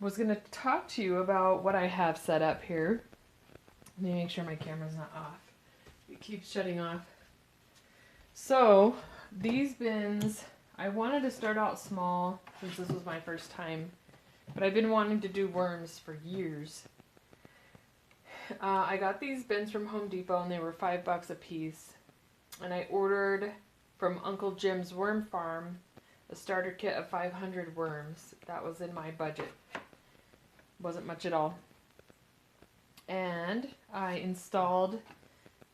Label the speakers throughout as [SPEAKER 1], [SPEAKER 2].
[SPEAKER 1] was going to talk to you about what I have set up here. Let me make sure my camera's not off. It keeps shutting off. So, these bins, I wanted to start out small since this was my first time, but I've been wanting to do worms for years. I got these bins from Home Depot and they were $5 a piece. And I ordered from Uncle Jim's Worm Farm a starter kit of 500 worms. That was in my budget. Wasn't much at all. And I installed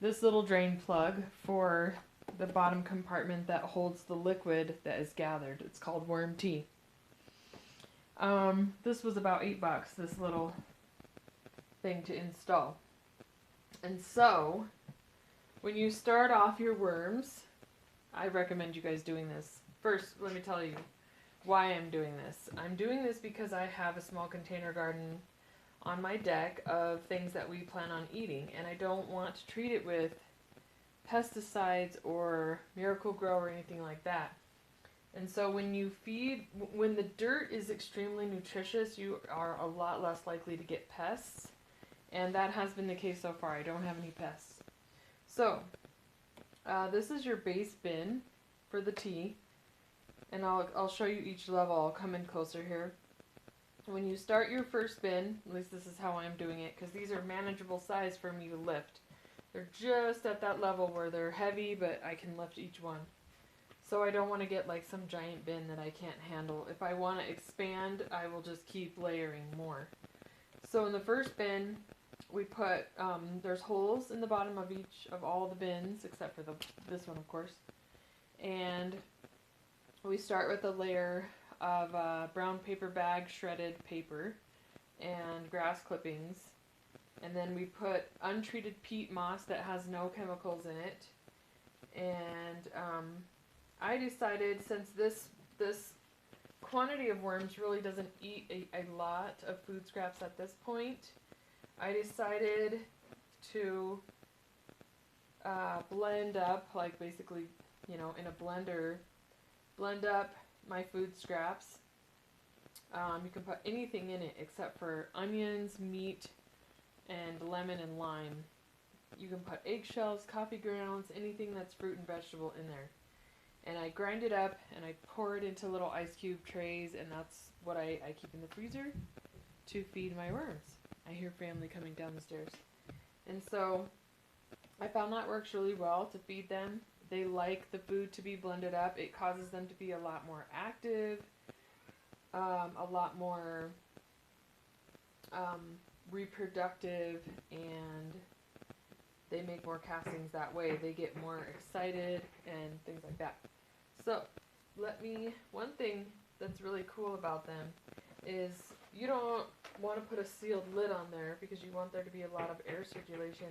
[SPEAKER 1] this little drain plug for the bottom compartment that holds the liquid that is gathered. It's called worm tea. This was about $8, this little thing to install. And so, when you start off your worms, I recommend you guys doing this. First, let me tell you why I'm doing this. I'm doing this because I have a small container garden on my deck of things that we plan on eating, and I don't want to treat it with pesticides or Miracle-Gro or anything like that. And so when the dirt is extremely nutritious, you are a lot less likely to get pests. And that has been the case so far. I don't have any pests. So, this is your base bin for the tea. And I'll show you each level. I'll come in closer here. When you start your first bin, at least this is how I'm doing it, because these are manageable size for me to lift. They're just at that level where they're heavy, but I can lift each one. So I don't want to get like some giant bin that I can't handle. If I want to expand, I will just keep layering more. So in the first bin, we put, there's holes in the bottom of each of all the bins, except for this one, of course. And we start with a layer of brown paper bag shredded paper and grass clippings. And then we put untreated peat moss that has no chemicals in it. And I decided, since this quantity of worms really doesn't eat a lot of food scraps at this point, I decided to blend up, like basically, you know, in a blender, blend up my food scraps. You can put anything in it except for onions, meat, and lemon and lime. You can put eggshells, coffee grounds, anything that's fruit and vegetable in there. And I grind it up and I pour it into little ice cube trays, and that's what I keep in the freezer to feed my worms. I hear family coming down the stairs. And so I found that works really well to feed them. They like the food to be blended up. It causes them to be a lot more active, a lot more reproductive, and they make more castings that way. They get more excited and things like that. So, one thing that's really cool about them is you don't want to put a sealed lid on there because you want there to be a lot of air circulation.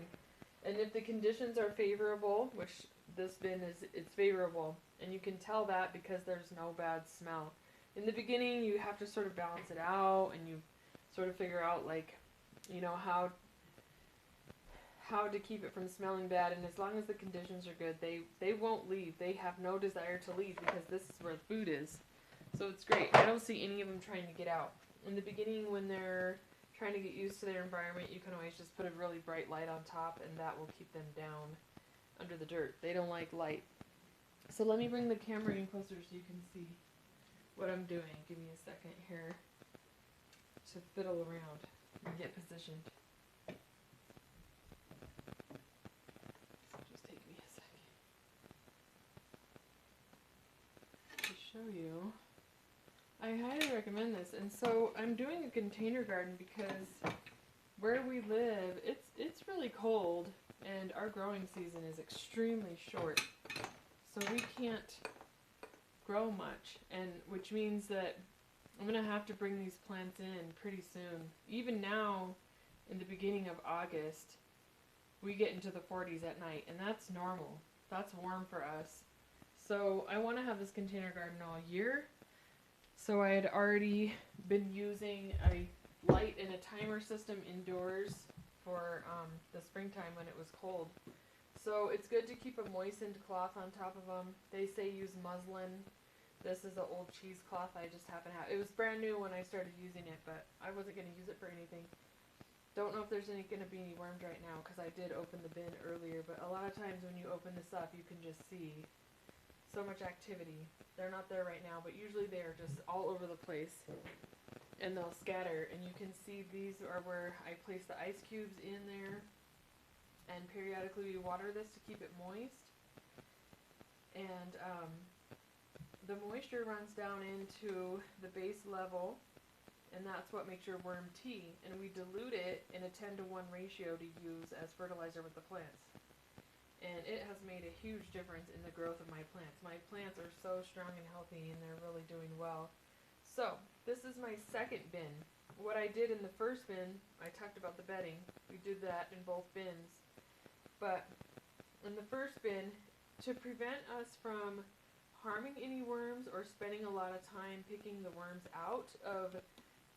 [SPEAKER 1] And if the conditions are favorable, which this bin it's favorable, and you can tell that because there's no bad smell. In the beginning, you have to sort of balance it out, and you sort of figure out, like, you know, how to keep it from smelling bad. And as long as the conditions are good, they won't leave. They have no desire to leave because this is where the food is. So it's great. I don't see any of them trying to get out. In the beginning, when they're trying to get used to their environment, you can always just put a really bright light on top, and that will keep them down under the dirt. They don't like light. So let me bring the camera in closer so you can see what I'm doing. Give me a second here to fiddle around and get positioned. Just take me a second to show you. I highly recommend this. And so I'm doing a container garden because where we live, it's really cold, and our growing season is extremely short. So we can't grow much, and which means that I'm going to have to bring these plants in pretty soon. Even now, in the beginning of August, we get into the 40s at night, and that's normal. That's warm for us. So I want to have this container garden all year. So I had already been using a light and a timer system indoors for the springtime when it was cold. So it's good to keep a moistened cloth on top of them. They say use muslin This is an old cheesecloth I just happen to have. It was brand new when I started using it, but I wasn't going to use it for anything. Don't know if there's going to be any worms right now because I did open the bin earlier, but a lot of times when you open this up, you can just see so much activity. They're not there right now, but usually they are just all over the place, and they'll scatter, and you can see these are where I place the ice cubes in there, and periodically we water this to keep it moist, and the moisture runs down into the base level, and that's what makes your worm tea. And we dilute it in a 10-to-1 ratio to use as fertilizer with the plants. And it has made a huge difference in the growth of my plants. My plants are so strong and healthy, and they're really doing well. So, this is my second bin. What I did in the first bin, I talked about the bedding. We did that in both bins. But in the first bin, to prevent us from harming any worms or spending a lot of time picking the worms out of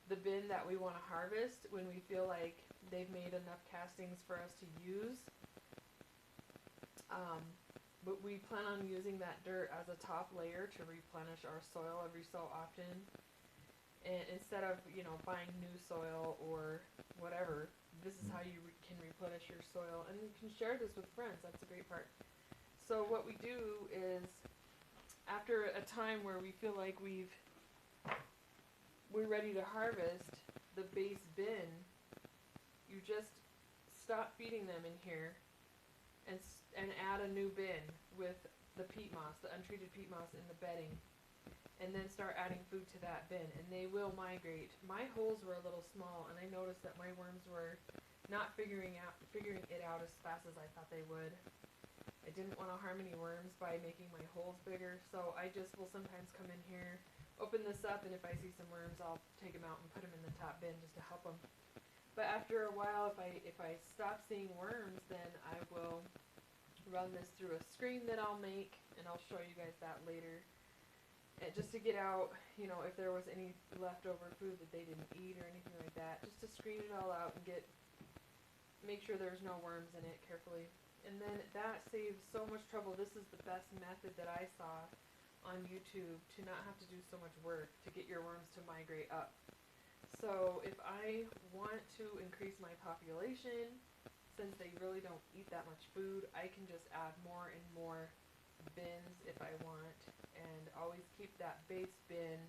[SPEAKER 1] the bin that we want to harvest when we feel like they've made enough castings for us to use. But we plan on using that dirt as a top layer to replenish our soil every so often. And instead of, buying new soil or whatever, this is how you can replenish your soil. And you can share this with friends. That's a great part. So what we do is, after a time where we feel like we're ready to harvest the base bin, you just stop feeding them in here and add a new bin with the peat moss, the untreated peat moss in the bedding, and then start adding food to that bin, and they will migrate. My holes were a little small, and I noticed that my worms were not figuring it out as fast as I thought they would. I didn't want to harm any worms by making my holes bigger, so I just will sometimes come in here, open this up, and if I see some worms, I'll take them out and put them in the top bin just to help them. But after a while, if I stop seeing worms, then I will run this through a screen that I'll make, and I'll show you guys that later. And just to get out, if there was any leftover food that they didn't eat or anything like that, just to screen it all out and make sure there's no worms in it carefully. And then that saves so much trouble. This is the best method that I saw on YouTube to not have to do so much work to get your worms to migrate up. So if I want to increase my population, since they really don't eat that much food, I can just add more and more bins if I want, and always keep that base bin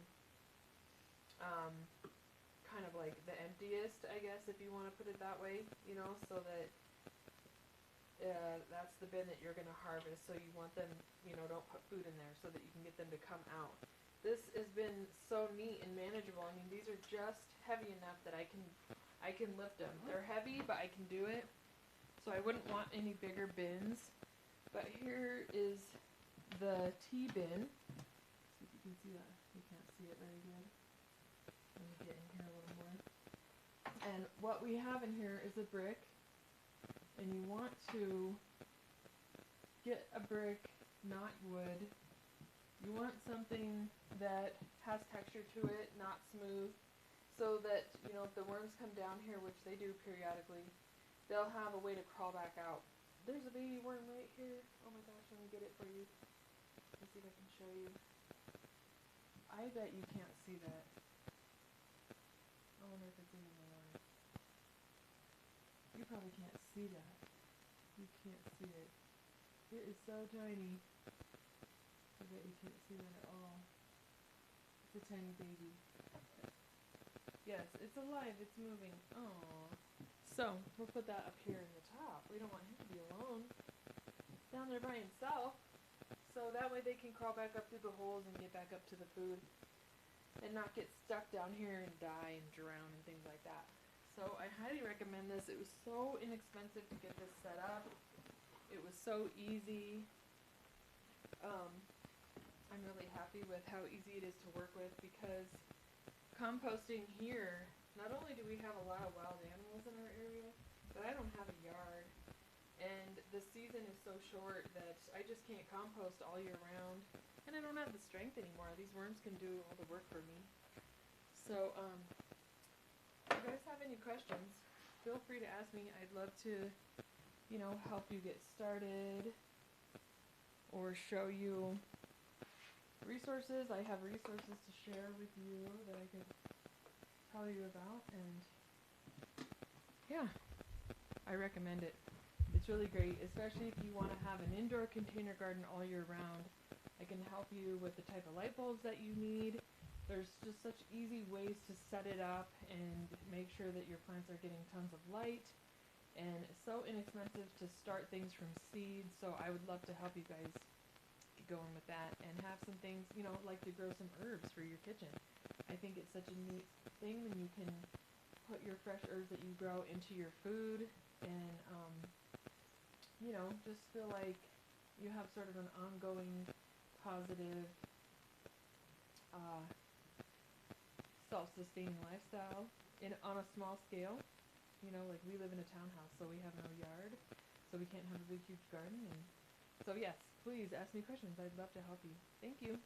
[SPEAKER 1] kind of like the emptiest, I guess, if you want to put it that way, so that that's the bin that you're going to harvest. So you want them, don't put food in there so that you can get them to come out. This has been so neat and manageable. I mean, these are just heavy enough that I can lift them. They're heavy, but I can do it. So I wouldn't want any bigger bins. But here is the tea bin. See if you can see that. You can't see it very good. Let me get in here a little more. And what we have in here is a brick. And you want to get a brick, not wood. You want something that has texture to it, not smooth, so that, if the worms come down here, which they do periodically, they'll have a way to crawl back out. There's a baby worm right here. Oh my gosh, let me get it for you. Let's see if I can show you. I bet you can't see that. I wonder if it's in the light. You probably can't see that. You can't see it. It is so tiny. I bet you can't see that at all. It's a tiny baby. Yes, it's alive. It's moving. Aww. So, we'll put that up here in the top. We don't want him to be alone. He's down there by himself. So that way they can crawl back up through the holes and get back up to the food. And not get stuck down here and die and drown and things like that. So I highly recommend this. It was so inexpensive to get this set up. It was so easy. I'm really happy with how easy it is to work with, because composting here, not only do we have a lot of wild animals in our area, but I don't have a yard. And the season is so short that I just can't compost all year round. And I don't have the strength anymore. These worms can do all the work for me. So, if you guys have any questions, feel free to ask me. I'd love to, help you get started or show you resources. I have resources to share with you that I could tell you about, and yeah, I recommend it. It's really great, especially if you want to have an indoor container garden all year round. I can help you with the type of light bulbs that you need. There's just such easy ways to set it up and make sure that your plants are getting tons of light. And it's so inexpensive to start things from seeds, so I would love to help you guys get going with that and have some things, like to grow some herbs for your kitchen. I think it's such a neat thing when you can put your fresh herbs that you grow into your food and, just feel like you have sort of an ongoing positive, uh, self-sustaining lifestyle on a small scale. Like we live in a townhouse, so we have no yard, so we can't have a big, huge garden. And so yes, please ask me questions. I'd love to help you. Thank you.